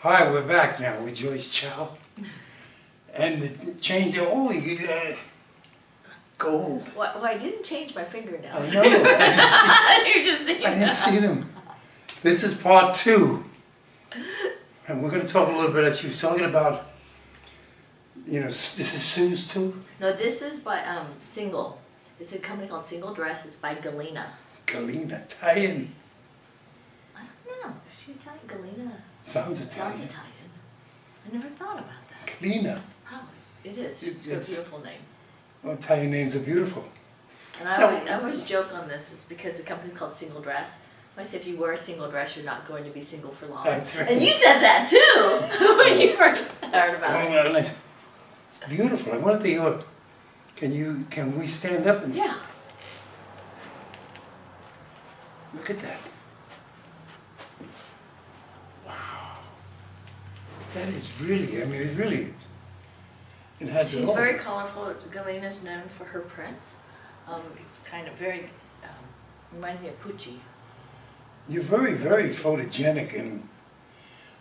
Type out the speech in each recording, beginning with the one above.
Hi, we're back now with Joyce Chow. And the change, oh, you get gold. Well, I didn't change my fingernails. I know. You're just seeing I didn't see them. This is part 2. And we're going to talk a little bit, she was talking about, you know, this is Sue's too? No, this is by Single. It's a company called Single Dress. It's by Galena. Galena, Italian. I don't know. Is she Italian? Galena? Sounds Italian. Sounds Italian. I never thought about that. Galena. Probably. It is. It's a beautiful name. Well, Italian names are beautiful. And I always joke on this. It's because the company's called Single Dress. I say if you wear a single dress, you're not going to be single for long. That's right. And you said that too when you first heard about it. Well, it's beautiful. I wonder if can we stand up and Yeah. look at that? Wow. That is really, I mean, it really, it has She's it all. very colorful. Galena's known for her prints. It's kind of very, reminds me of Pucci. You're very, very photogenic, and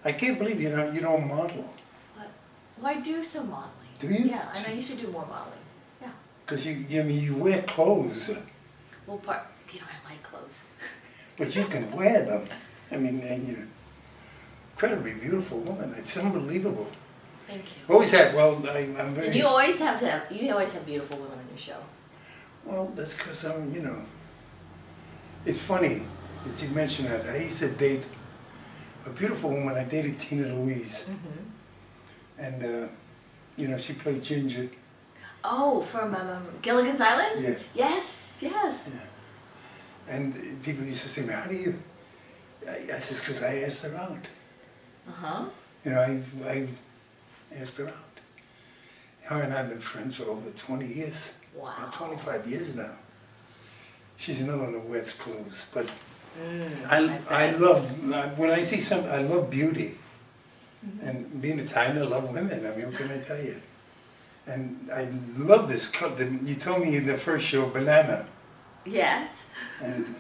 I can't believe you don't model. Well, I do some modeling. Do you? Yeah, and I used to do more modeling. Yeah. Because you wear clothes, Well, I like clothes. but you can wear them. I mean, and you're an incredibly beautiful woman. It's unbelievable. Thank you. Always had, well, I'm very... And you always have beautiful women on your show. Well, that's because it's funny that you mentioned that. I used to date a beautiful woman. I dated Tina Louise. Mm-hmm. And, she played Ginger. Oh, from Gilligan's Island? Yeah. Yes, yes. Yeah. And people used to say, how do you... I said, because I asked her out. Uh-huh. I asked her out. Her and I have been friends for over 20 years. Wow. About 25 years now. She's another one that wears clothes, but I love, when I see something, I love beauty. Mm-hmm. And being Italian, I love women. I mean, what can I tell you? And I love this color. You told me in the first show, banana. Yes. And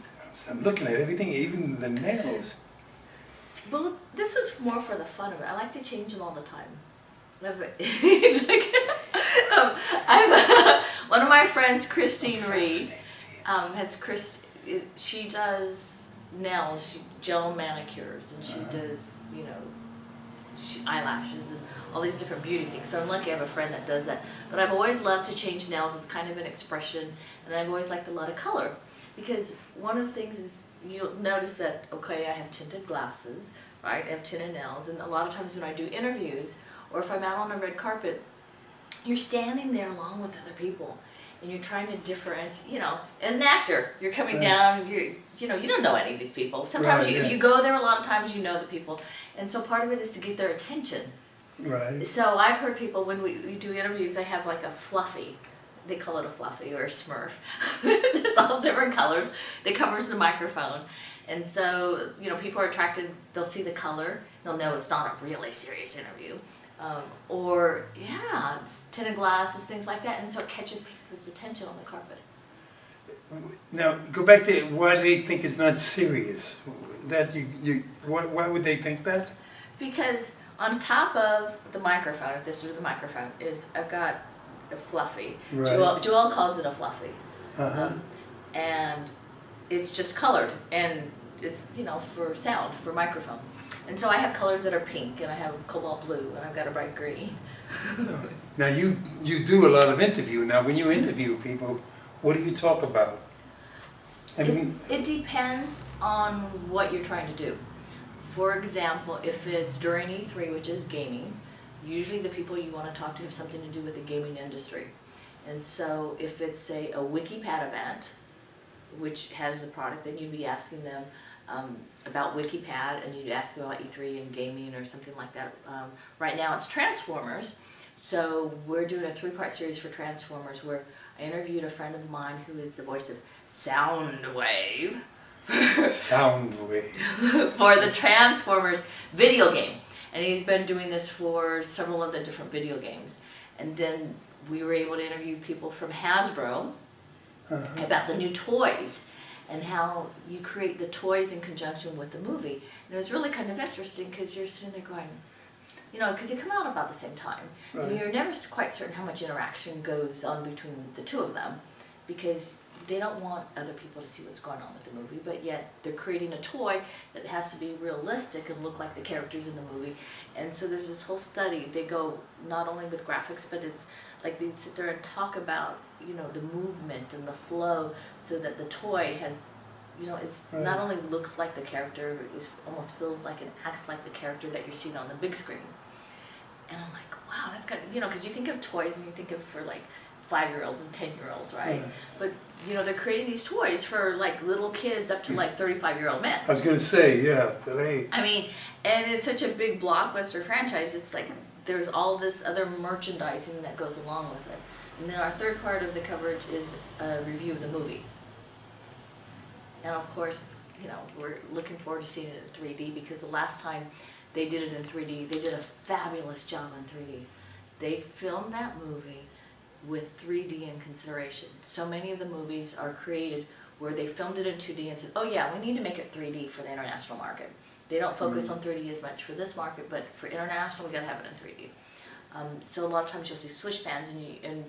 I'm looking at everything, even the nails. Well, this was more for the fun of it. I like to change them all the time. One of my friends, Christine Reed, she does nails, she gel manicures, and she does, eyelashes and all these different beauty things. So I'm lucky I have a friend that does that. But I've always loved to change nails. It's kind of an expression, and I've always liked a lot of color. Because one of the things is, you'll notice that, okay, I have tinted glasses, right? I have tinted nails, and a lot of times when I do interviews, or if I'm out on a red carpet, you're standing there along with other people, and you're trying to differentiate, as an actor, you're coming down, you don't know any of these people. Sometimes if you go there a lot of times, you know the people. And so part of it is to get their attention. Right. So I've heard people, when we do interviews, I have like a fluffy, they call it a fluffy or a smurf. It's all different colors. That covers the microphone. And so, people are attracted, they'll see the color, they'll know it's not a really serious interview. Tinted glasses, things like that, and so it catches people's attention on the carpet. Now, go back to why they think it's not serious. Why would they think that? Because on top of the microphone, if this is the microphone, I've got a fluffy. Right. Joel calls it a fluffy. Uh-huh. And it's just colored, and it's, for sound, for microphone. And so I have colors that are pink, and I have cobalt blue, and I've got a bright green. Now you do a lot of interview. Now when you interview people, what do you talk about? It depends on what you're trying to do. For example, if it's during E3, which is gaming, usually the people you want to talk to have something to do with the gaming industry. And so if it's, say, a WikiPad event, which has the product, then you'd be asking them about WikiPad, and you'd ask them about E3 and gaming or something like that. Right now it's Transformers, so we're doing a 3-part series for Transformers where I interviewed a friend of mine who is the voice of Soundwave. Soundwave. For the Transformers video game. And he's been doing this for several of the different video games. And then we were able to interview people from Hasbro about the new toys. and how you create the toys in conjunction with the movie. And it was really kind of interesting because you're sitting there going, you know, because they come out about the same time. Right. And you're never quite certain how much interaction goes on between the two of them, because they don't want other people to see what's going on with the movie, but yet they're creating a toy that has to be realistic and look like the characters in the movie. And so there's this whole study. They go not only with graphics, but it's like they sit there and talk about, you know, the movement and the flow, so that the toy has, you know, it's Right. not only looks like the character, it almost feels like and acts like the character that you're seeing on the big screen. And I'm like, wow, that's kind of, you know, because you think of toys and you think of for like 5-year-olds and 10-year-olds, right? Right. But, you know, they're creating these toys for like little kids up to like 35-year-old men. I was gonna say, yeah, today. I mean, and it's such a big blockbuster franchise. It's like there's all this other merchandising that goes along with it. And then our third part of the coverage is a review of the movie. And of course, you know, we're looking forward to seeing it in 3D, because the last time they did it in 3D, they did a fabulous job on 3D. They filmed that movie with 3D in consideration. So many of the movies are created where they filmed it in 2D and said, oh yeah, we need to make it 3D for the international market. They don't focus on 3D as much for this market, but for international, we gotta have it in 3D. So a lot of times you'll see swish pans, and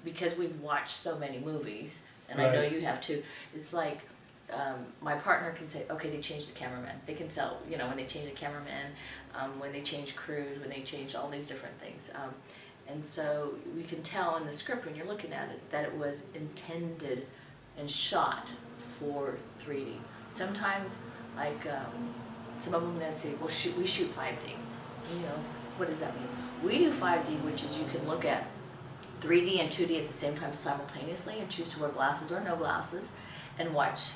because we've watched so many movies, and I know Right. you have too, it's like, my partner can say, okay, they changed the cameraman. They can tell, you know, when they change the cameraman, when they change crews, when they change all these different things. And so we can tell in the script when you're looking at it that it was intended and shot for 3D. Sometimes, like, some of them they'll say, well, we shoot 5D. You know, what does that mean? We do 5D, which is you can look at 3D and 2D at the same time simultaneously and choose to wear glasses or no glasses and watch,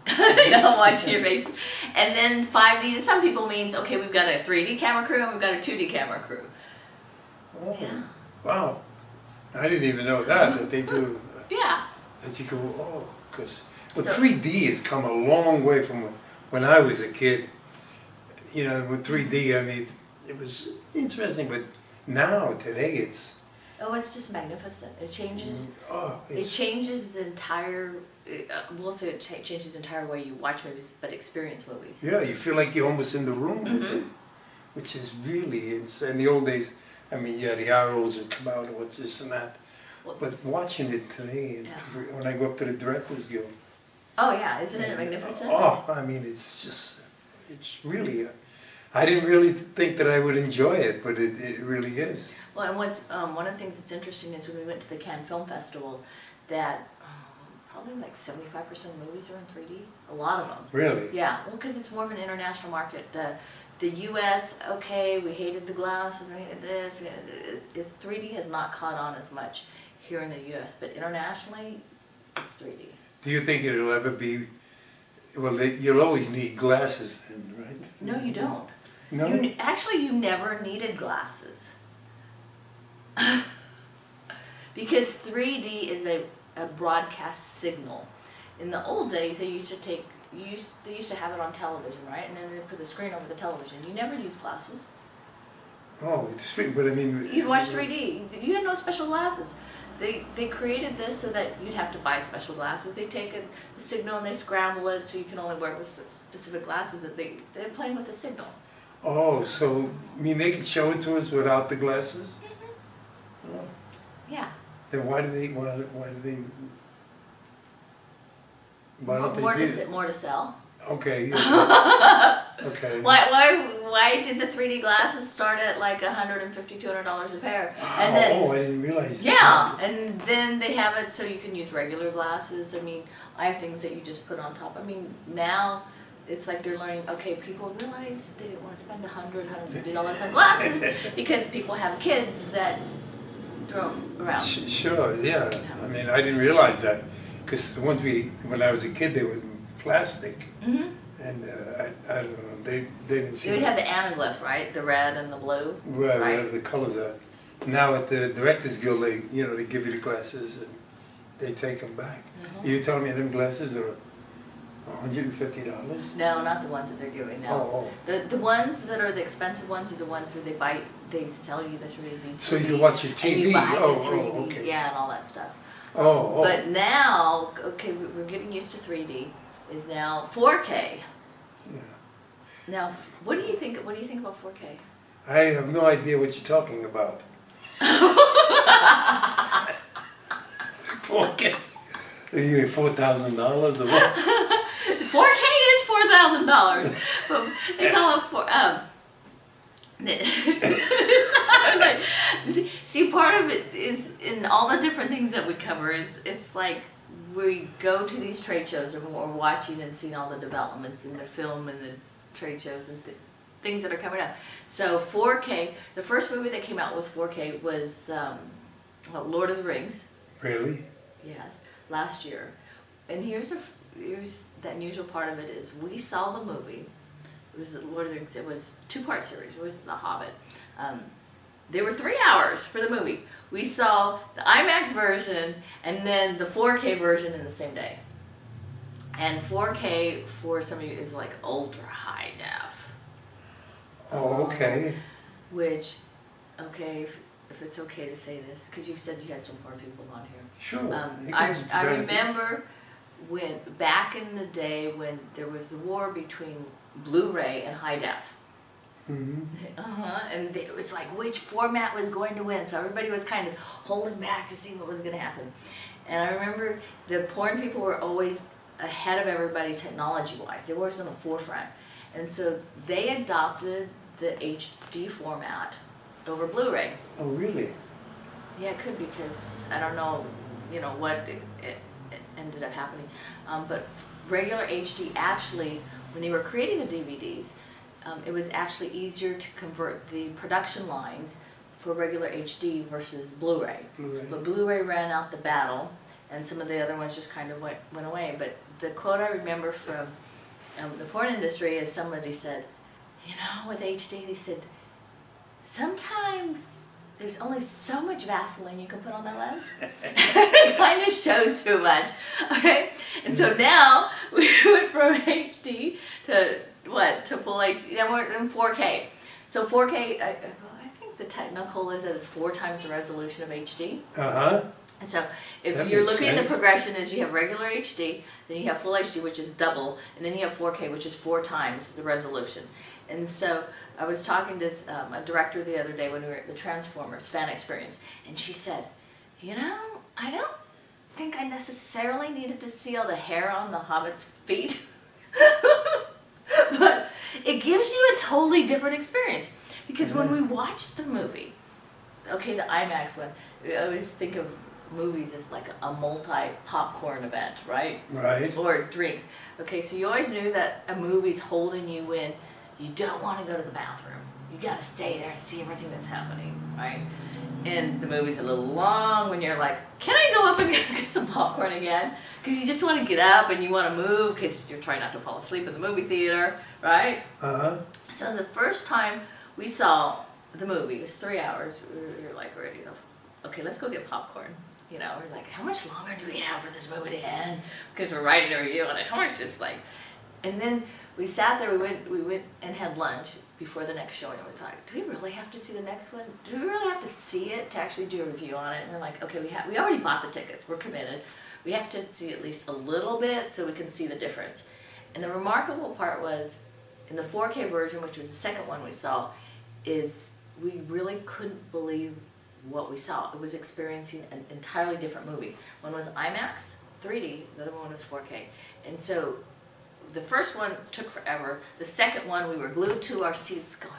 you know, watch your face. And then 5D to some people means, okay, we've got a 3D camera crew and we've got a 2D camera crew. Oh, Yeah. wow. I didn't even know that they do, Yeah. that you go, oh, because, well, So- 3D has come a long way from when I was a kid. You know, with 3D, I mean, it was interesting, but now, today, it's, Oh, it's just magnificent. It changes. oh, It it's, changes the entire. We'll say it changes the entire way you watch movies, but experience movies. yeah, you feel like you're almost in the room with Mhm. it, which is really, in the old days, I mean, yeah, the arrows would come out and what's this and that. Well- But watching it today, and Yeah. when I go up to the Directors Guild, Oh yeah, isn't it and, magnificent? oh, I mean, it's just, it's really, I didn't really think that I would enjoy it, but it really is. Well, and what's one of the things that's interesting is when we went to the Cannes Film Festival, that probably like 75% of movies are in 3D. A lot of them. Really? Yeah, well, because it's more of an international market. The U.S., okay, we hated the glasses, we hated this. It's 3D has not caught on as much here in the U.S., but internationally, it's 3D. Do you think it'll ever be, well, you'll always need glasses then, right? No, you don't. No? Actually, you never needed glasses. Because 3D is a broadcast signal. In the old days, they used to have it on television, right? And then they put the screen over the television. You never used glasses. Oh, it's sweet, but I mean... You'd watch 3D. You had no special glasses. They created this so that you'd have to buy special glasses. They take a signal and they scramble it so you can only work with specific glasses. That they're playing with the signal. Oh, so, I mean, they could show it to us without the glasses? Oh. Yeah. Then why don't they More do it? more to sell. Okay, yeah. Okay. Why did the 3D glasses start at like $150, $200 a pair? And then, Oh, I didn't realize that. yeah, and then they have it so you can use regular glasses. I mean, I have things that you just put on top. I mean, now it's like they're learning, okay, people realize they didn't want to spend $100, $150 on glasses because people have kids that throw around. Sure, yeah. I mean, I didn't realize that. Because when I was a kid, they were plastic. Mm-hmm. And I don't know, they didn't see You would have the anaglyph, right? The red and the blue. Right, whatever the colors are. Now at the Directors Guild, they give you the glasses and they take them back. Mm-hmm. You telling me them glasses are $150? No, not the ones that they're giving now. Oh. The ones that are the expensive ones are the ones where they sell you this really. So you can watch your And TV. you buy Oh, the 3D, oh, okay. yeah, and all that stuff. Oh, But now, okay, we're getting used to 3D. Is now 4K. yeah. Now, what do you think? What do you think about 4K? I have no idea what you're talking about. 4K. Are you $4,000 or what? 4K is $4,000, but they call it see, part of it is in all the different things that we cover. It's like we go to these trade shows and we're watching and seeing all the developments in the film and the trade shows and things that are coming up. So 4K, the first movie that came out with 4K was Lord of the Rings. Really? Yes, last year. And here's the unusual part of it is we saw the movie. It was the Lord of the Rings. It was 2-part series. It was The Hobbit. They were 3 hours for the movie. We saw the IMAX version and then the 4K version in the same day. And 4K for some of you is like ultra high def. Oh, okay. Which, okay, if it's okay to say this, because you said you had some foreign people on here. Sure. I remember when back in the day when there was the war between Blu-ray and high def. And it was like which format was going to win, so everybody was kind of holding back to see what was going to happen. And I remember the porn people were always ahead of everybody technology-wise. They were always on the forefront, and so they adopted the HD format over Blu-ray. Oh, really? Yeah, it could, because I don't know, what it ended up happening. But regular HD actually, when they were creating the DVDs, it was actually easier to convert the production lines for regular HD versus Blu-ray. But Blu-ray ran out the battle, and some of the other ones just kind of went away. But the quote I remember from the porn industry is somebody said, with HD, they said, sometimes there's only so much Vaseline you can put on that lens. It kind of shows too much, okay? And so now we went from HD to what? To full HD. Yeah, we're in 4K. So 4K, I think the technical is that it's 4 times the resolution of HD. And so if That you're makes looking at the sense. progression is you have regular HD, then you have full HD, which is double, and then you have 4K, which is 4 times the resolution. And so I was talking to a director the other day when we were at the Transformers fan experience, and she said, I don't think I necessarily needed to see all the hair on the Hobbit's feet, but it gives you a totally different experience. Because when we watch the movie, okay, the IMAX one, I always think of movies as like a multi-popcorn event, right? Right. Or drinks. Okay, so you always knew that a movie's holding you in. You don't want to go to the bathroom. You got to stay there and see everything that's happening, right? And the movie's a little long when you're like, can I go up and get some popcorn again? Because you just want to get up and you want to move because you're trying not to fall asleep in the movie theater, right? So the first time we saw the movie, it was 3 hours, we were like ready to, okay, let's go get popcorn. We're like, how much longer do we have for this movie to end? Because we're writing a review on it. How much just like, and then we sat there, we went and had lunch before the next showing, and we thought, do we really have to see the next one? Do we really have to see it to actually do a review on it? And we're like, okay, we already bought the tickets, we're committed. We have to see at least a little bit so we can see the difference. And the remarkable part was, in the 4K version, which was the second one we saw, is we really couldn't believe what we saw. It was experiencing an entirely different movie. One was IMAX, 3D, the other one was 4K. And so the first one took forever. The second one, we were glued to our seats going,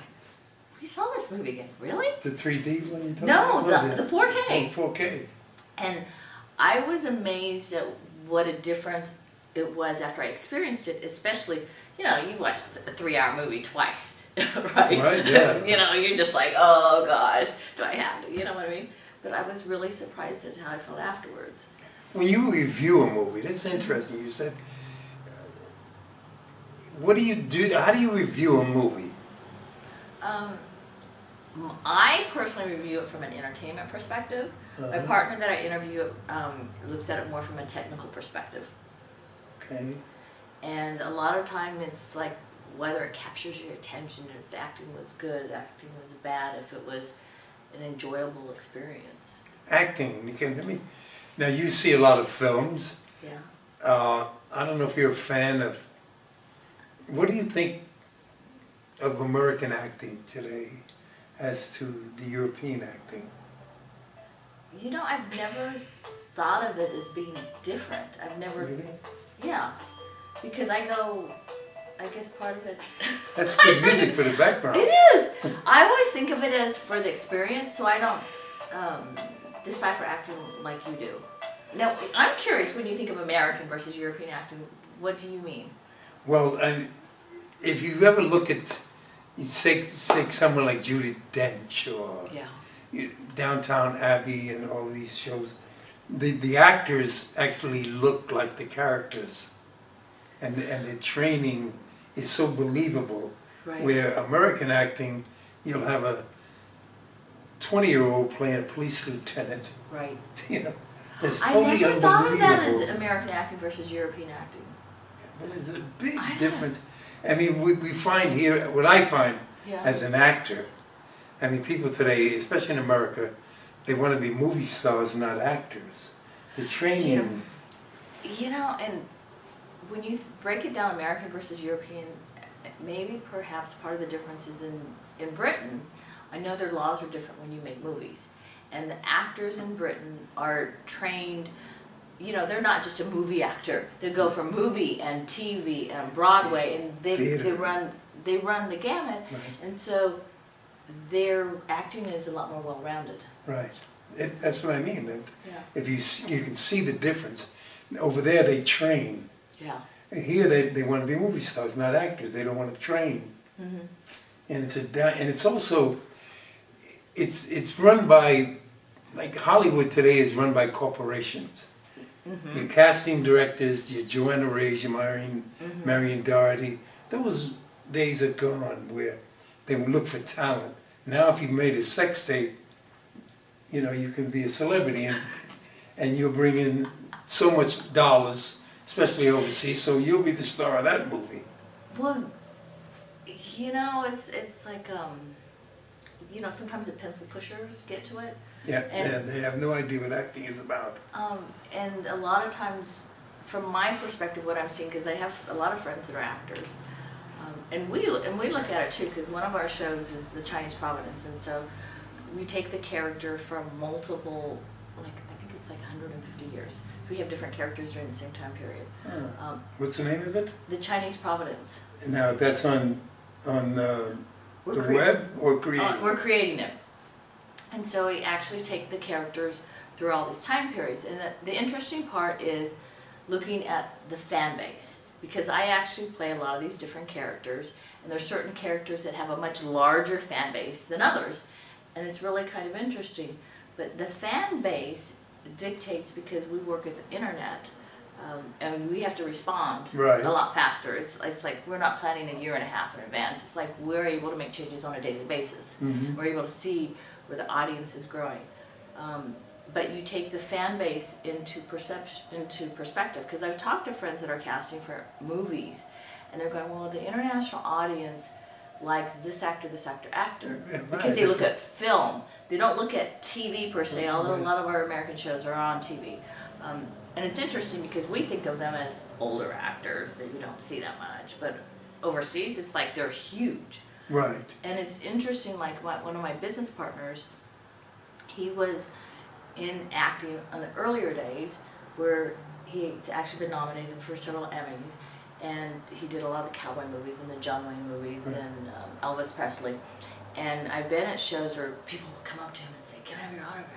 we saw this movie again, really? The 3D one you talking No, about? the 4K. Oh, 4K. And I was amazed at what a difference it was after I experienced it, especially, you watch a 3-hour movie twice. Right? Right, yeah. You're just like, oh gosh, do I have to, you know what I mean? But I was really surprised at how I felt afterwards. When you review a movie, that's interesting. You said, what do you do? How do you review a movie? I personally review it from an entertainment perspective. My partner that I interview looks at it more from a technical perspective. Okay. And a lot of time it's like whether it captures your attention, if the acting was good, the acting was bad, if it was an enjoyable experience. Acting. Now you see a lot of films. Yeah. I don't know if you're a fan of. What do you think of American acting today, as to the European acting? You know, I've never thought of it as being different. I've never. Really? Yeah, because I guess part of it. That's good music for the background. It is. I always think of it as for the experience, so I don't decipher acting like you do. Now, I'm curious, when you think of American versus European acting, what do you mean? Well, if you ever look at, say someone like Judi Dench or Downtown Abbey and all these shows, the actors actually look like the characters, and the training is so believable. Right. Where American acting, you'll have a 20-year-old playing a police lieutenant. Right. You know, it's totally I never thought of that as unbelievable. American acting versus European acting. But there's a big difference. I mean, we find here, what I find as an actor, I mean, people today, especially in America, they want to be movie stars, not actors. The training. You know, and when you break it down, American versus European, maybe perhaps part of the difference is in Britain. I know their laws are different when you make movies. And the actors in Britain are trained, you know, they're not just a movie actor. They go from movie and TV and Broadway, and they run the gamut. Right. And so their acting is a lot more well-rounded. Right. That's what I mean. If you can see the difference. Over there they train. Yeah. Here they want to be movie stars, not actors. They don't want to train. Mm-hmm. And it's also it's run by, like Hollywood today is run by corporations. Mm-hmm. Your casting directors, your Joanna Rays, your Marion Doherty, those days are gone where they would look for talent. Now if you made a sex tape, you know, you can be a celebrity and you'll bring in so much dollars, especially overseas, so you'll be the star of that movie. Well, you know, it's like, you know, sometimes the pencil pushers get to it. Yeah, and they have no idea what acting is about. And a lot of times, from my perspective, what I'm seeing, because I have a lot of friends that are actors, and we look at it too, because one of our shows is the Chinese Providence, and so we take the character from multiple, like I think it's like 150 years. So we have different characters during the same time period. What's the name of it? The Chinese Providence. Now that's on the web or creating? We're creating it. And so we actually take the characters through all these time periods. And the interesting part is looking at the fan base. Because I actually play a lot of these different characters. And there's certain characters that have a much larger fan base than others. And it's really kind of interesting. But the fan base dictates, because we work with the internet, and we have to respond a lot faster. It's like we're not planning a year and a half in advance. It's like we're able to make changes on a daily basis. Mm-hmm. We're able to see where the audience is growing. But you take the fan base into perspective. Because I've talked to friends that are casting for movies, and they're going, well, the international audience likes this actor, because they look at film. They don't look at TV per se, although a lot of our American shows are on TV. And it's interesting because we think of them as older actors that you don't see that much, but overseas it's like they're huge. Right. And it's interesting, like one of my business partners, he was in acting on the earlier days where he's actually been nominated for several Emmys, and he did a lot of the cowboy movies and the John Wayne movies and Elvis Presley. And I've been at shows where people will come up to him and say, "Can I have your autograph?"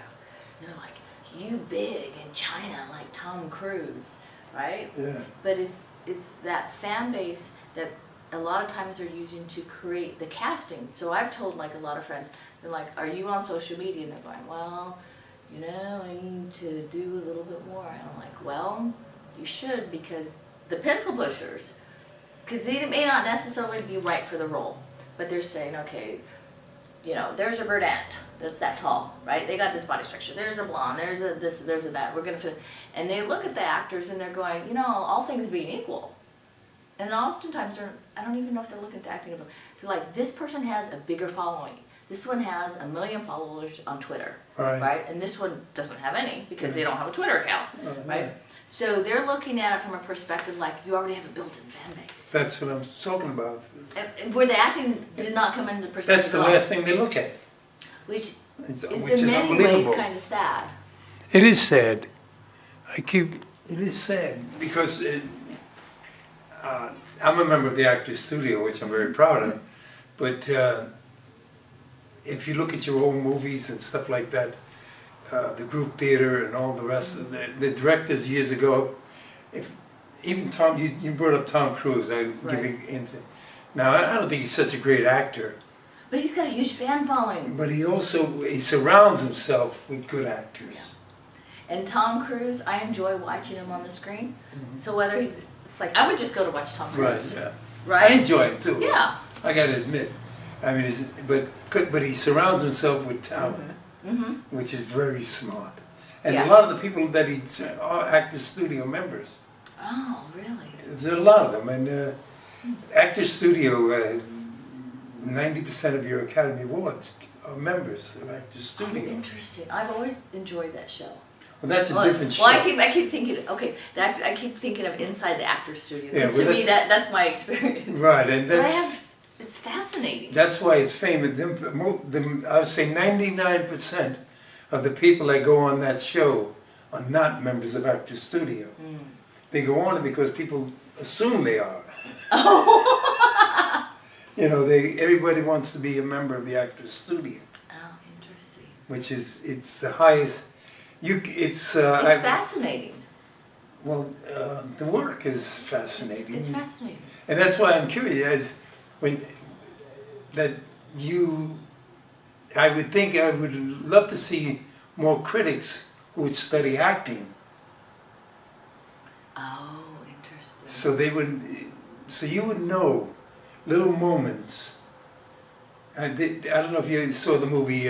And they're like, "You big in China like Tom Cruise," right? Yeah. But it's that fan base that a lot of times they're using to create the casting. So I've told like a lot of friends, they're like, "Are you on social media?" And they're going, "Well, you know, I need to do a little bit more." And I'm like, "Well, you should, because the pencil pushers, because they may not necessarily be right for the role, but they're saying, okay, you know, there's a brunette that's that tall, right? They got this body structure. There's a blonde. There's a this. There's a that. We're gonna fit." And they look at the actors and they're going, you know, all things being equal, And oftentimes I don't even know if they're looking at the acting ability. They're like, this person has a bigger following. This one has 1 million followers on Twitter, right? And this one doesn't have any because they don't have a Twitter account, right? Yeah. So they're looking at it from a perspective like you already have a built-in fan base. That's what I'm talking about. And where the acting did not come into perspective. That's the last thing they look at. Which is in many ways kind of sad. It is sad. It is sad because I'm a member of the Actors Studio, which I'm very proud of. But if you look at your old movies and stuff like that, the group theater and all the rest of the directors years ago, even Tom, you brought up Tom Cruise. Now I don't think he's such a great actor. But he's got a huge fan following. But he surrounds himself with good actors. Yeah. And Tom Cruise, I enjoy watching him on the screen. So whether it's like, I would just go to watch Tom Cruise. Right, yeah. Right? I enjoy him too. Yeah. I gotta admit. I mean, but he surrounds himself with talent, which is very smart. And a lot of the people that are Actors Studio members. Oh, really? There's a lot of them. And Actors Studio, 90% of your Academy Awards are members of Actors Studio. Oh, interesting. I've always enjoyed that show. Well, that's a different show. Well, I keep thinking, okay, I keep thinking of Inside the Actors Studio. Yeah, to me, that's my experience. Right, and it's fascinating. That's why it's famous. I would say 99% of the people that go on that show are not members of Actors Studio. They go on it because people assume they are. Oh. You know, everybody wants to be a member of the Actors Studio. Oh, interesting. Which it's the highest. It's fascinating. Well, the work is fascinating. It's fascinating. And that's why I'm curious. I would love to see more critics who would study acting. Oh, interesting. So you would know little moments. I don't know if you saw the movie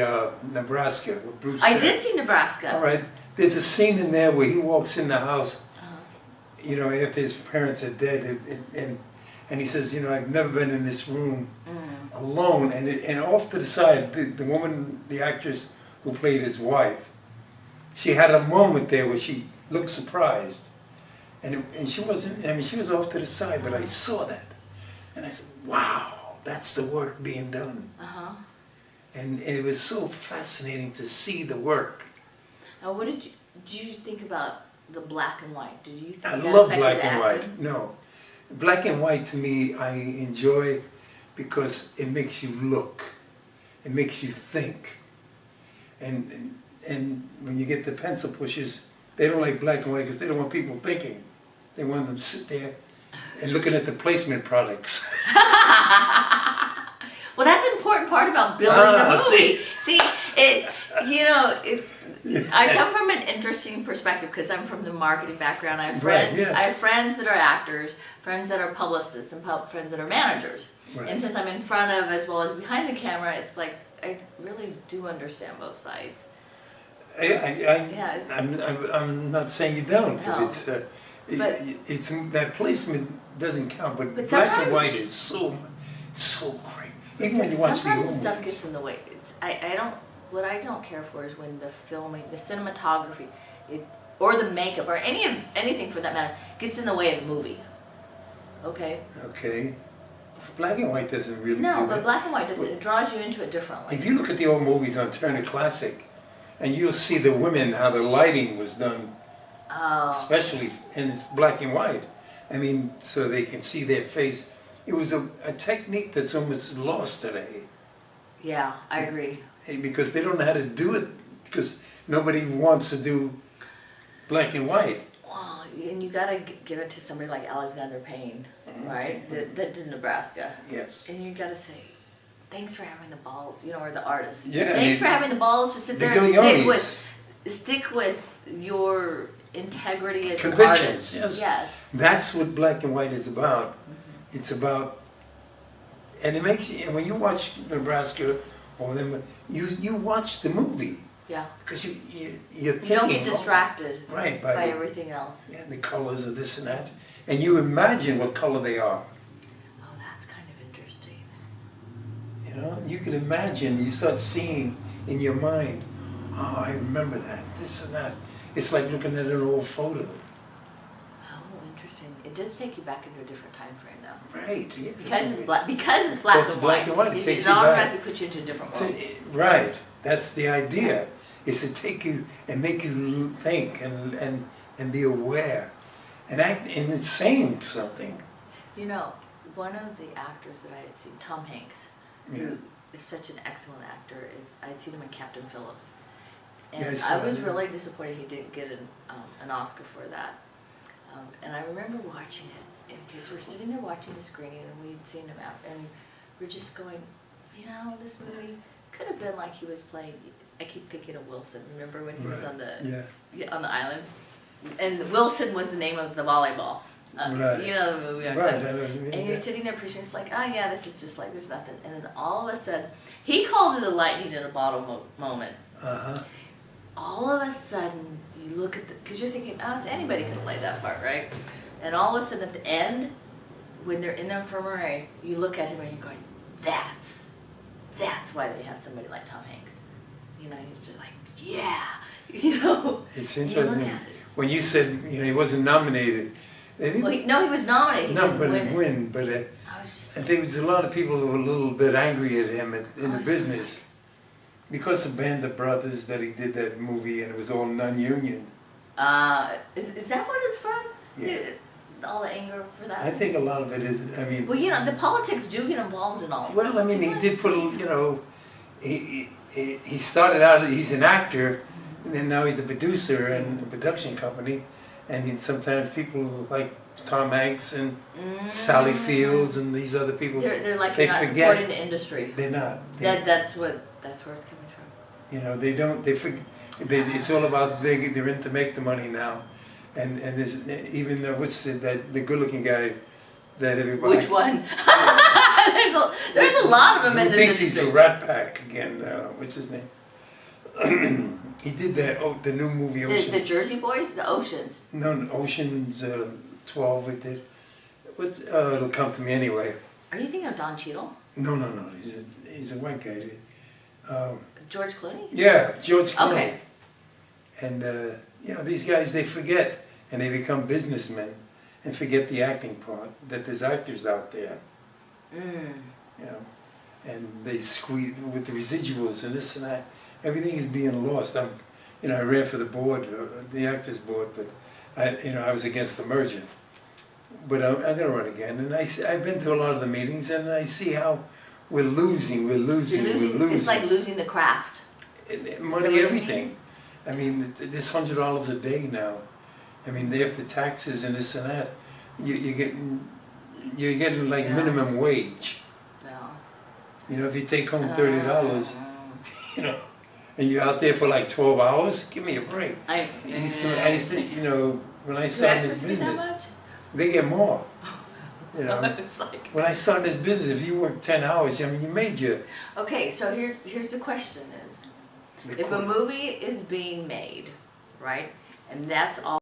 Nebraska with Bruce. I did see Nebraska. All right. There's a scene in there where he walks in the house, you know, after his parents are dead, and he says, you know, I've never been in this room alone. And off to the side, the woman, the actress who played his wife, she had a moment there where she looked surprised. And she wasn't, I mean, she was off to the side, but I saw that. And I said, wow, that's the work being done. And it was so fascinating to see the work. Now, what did you think about the black and white? Did you think I that love affected black and acting? white. No. Black and white to me, I enjoy because it makes you look. It makes you think. And when you get the pencil pushers, they don't like black and white because they don't want people thinking. They want them to sit there and looking at the placement products. Well, that's an important part about building a movie. See, I come from an interesting perspective because I'm from the marketing background. I have friends. Right, yeah. I have friends that are actors, friends that are publicists, and friends that are managers. Right. And since I'm in front of as well as behind the camera, it's like I really do understand both sides. I'm not saying you don't, No. but it's that placement doesn't count. But black and white is so great. Even when you watch the old sometimes the stuff movies. gets in the way. What I don't care for is when the filming, the cinematography, or the makeup, or anything for that matter, gets in the way of the movie. Okay. Okay. Black and white doesn't really do No, that. but black and white doesn't. It draws you into it differently. If you look at the old movies on Turner Classic, and you'll see the women, how the lighting was done, especially, and it's black and white. I mean, so they can see their face. It was a technique that's almost lost today. Yeah, I agree. Because they don't know how to do it, because nobody wants to do black and white. Well, and you gotta give it to somebody like Alexander Payne, right? That did Nebraska. Yes. And you gotta say, thanks for having the balls, or the artist. Yeah. Thanks for having the balls to sit there and stick with your integrity as an artist. Yes. That's what black and white is about. It's about, and it makes you, and when you watch Nebraska, or them, you watch the movie. Yeah. Because you're thinking. You don't get distracted right, by everything else. Yeah, the colors of this and that. and you imagine what color they are. Oh, that's kind of interesting. You know, you can imagine, you start seeing in your mind, oh, I remember that, this and that. It's like looking at an old photo. Oh, interesting. It does take you back into a different time frame, though. Right, yes. Because it's black. Because it's black and white. It takes you back. automatically puts you into a different world. Right, that's the idea. Is to take you and make you think and be aware, and act, and it's saying something. You know, one of the actors that I had seen, Tom Hanks, who is such an excellent actor, is I had seen him in Captain Phillips, and yes, I was really disappointed he didn't get an Oscar for that. And I remember watching it, because we're sitting there watching the screening, and we'd seen him out, and we're just going, you know, this movie could have been like he was playing. I keep thinking of Wilson. Remember when he was on the island, and Wilson was the name of the volleyball. Right. You know the movie. And you're sitting there preaching. It's like, oh yeah, this is just like there's nothing. And then all of a sudden, he called it a lightning in a bottle moment. All of a sudden, you look at because you're thinking, oh, anybody could have played that part, right? And all of a sudden, at the end, when they're in the infirmary, you look at him and you're going, that's why they have somebody like Tom Hanks. You know, he's just like, yeah, you know. It's interesting. When you said, you know, he wasn't nominated. Well, he was nominated. He didn't win. But there was a lot of people who were a little bit angry at him in the business because of Band of Brothers that he did that movie and it was all non-union. Is that what it's from? Yeah. All the anger for that? I think a lot of it is, I mean... Well, you know, the politics do get involved in all of Well, I mean, he did put, you know, he started out, he's an actor, and then now he's a producer in a production company, and sometimes people like Tom Hanks and Sally Fields and these other people, they're like, they you're not forget, supporting the industry. They're not. That's where it's coming from. You know, they forget, it's all about, they're in to make the money now. And there's even the good-looking guy that everybody. Which one? there's a lot of them in this industry. He thinks he's the Rat Pack again. What's his name? He did the new movie Oceans. The Jersey Boys, the Oceans. No, Oceans 12. It did. It'll come to me anyway. Are you thinking of Don Cheadle? No. He's a white guy. George Clooney? Yeah, George Clooney. Okay. And you know, these guys, they forget, and they become businessmen, and forget the acting part, that there's actors out there. You know, and they squeeze with the residuals and this and that. Everything is being lost. You know, I ran for the board, the actors board, but I was against the merger. But I'm going to run again, and I've been to a lot of the meetings, and I see how we're losing. It's like losing the craft. Money, everything. I mean, this $100 a day now. I mean, after taxes and this and that, you're getting like minimum wage. Yeah. You know, if you take home $30, you know, and you're out there for like 12 hours, give me a break. I used to, you know, when I started this business, they get more. You know, when I started this business, if you work 10 hours, I mean, you made your... Okay, so here's the question is, if a movie is being made, right, and that's all